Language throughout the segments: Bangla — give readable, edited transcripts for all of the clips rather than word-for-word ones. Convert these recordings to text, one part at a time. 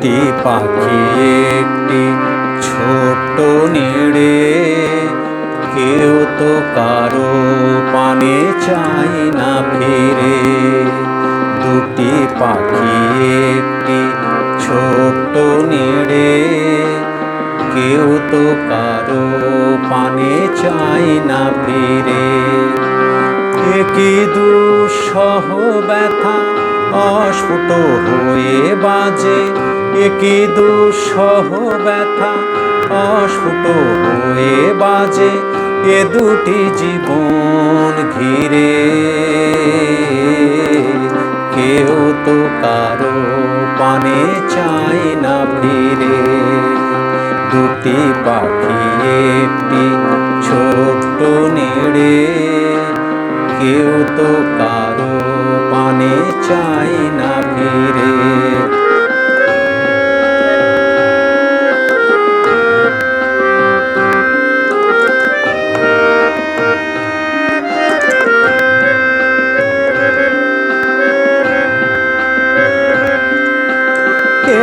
দুটি পাখি একটি ছোট্ট নেড়ে, কেউ তো কারো পানে চাই না ফিরে। দুটি পাখি একটি ছোট্ট নেড়ে, কেউ তো কারো পানে চাই না ফিরে। একই দুঃসহ ব্যথা অস্ফুট হয়ে বাজে, একই দুঃসহ ব্যথা অস্ফুট হয়ে বাজে এ দুটি জীবন ঘিরে। কেউ তো কারো পানে চাই না ফিরে। দুটি পাখি একটি ছোট্ট নেড়ে, কেউ তো কারো পানে চাই না ফিরে।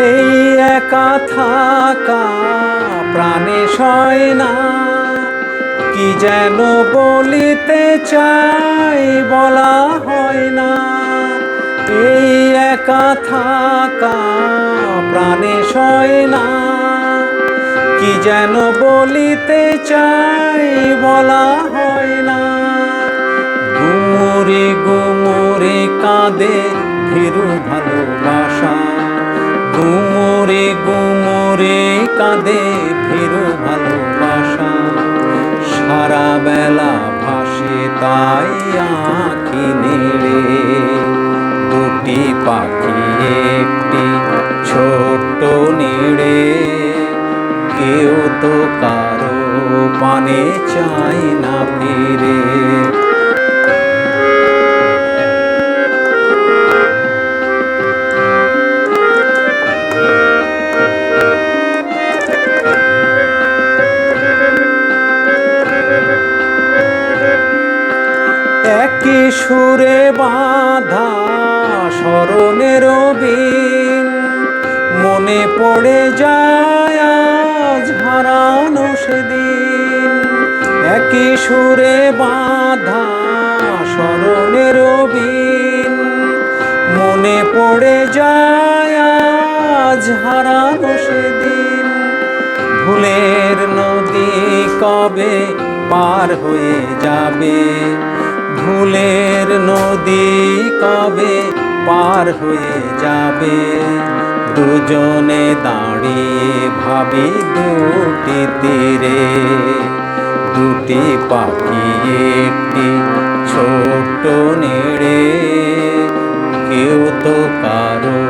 এই একা থাকা প্রাণে সয় না, কি যেন বলিতে চাই বলা হয় না। এই একা থাকা প্রাণে সয় না, কি যেন বলিতে চাই বলা হয় না। গুমরে গুমরে কাঁদে ভীরু ভালোবাসা, গুমরে গুমরে কাঁদে ভীরু ভালোবাসা। সারা বেলা ভাসে তাই আঁখি নেড়ে। দুটি পাখি একটি ছোট্ট নেড়ে, কেউ তো কারো পানে চাই না ফিরে। একই সুরে বাঁধা স্মরণের বিন, মনে পড়ে যায় আজ হারানো সেদিন। একই সুরে বাঁধা স্মরণের বিন, মনে পড়ে যায় আজ হারানো সেদিন। ভুলের নদী কবে পার হয়ে যাবে, ভুলের নদী কবে পার হয়ে যাবে। দুজনে দাঁড়িয়ে ভাবি দুটি তীরে। দুটি পাখি একটি ছোট্ট নেড়ে, কেউ তো কারো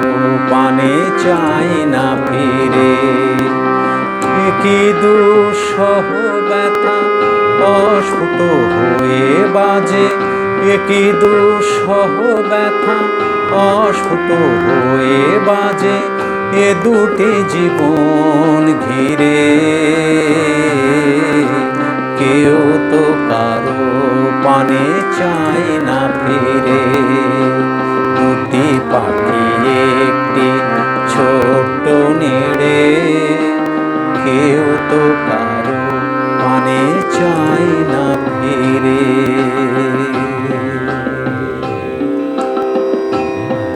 পানে চাই না ফিরে। একই দুঃসহ ব্যথা অস্ফুট হয়ে বাজে, একই দুঃসহ ব্যথা অস্ফুট হয়ে বাজে এ দুটি জীবন ঘিরে। কেউ তো কারো পানে চাই না ফিরে। দুটি পাখি একটি ছোট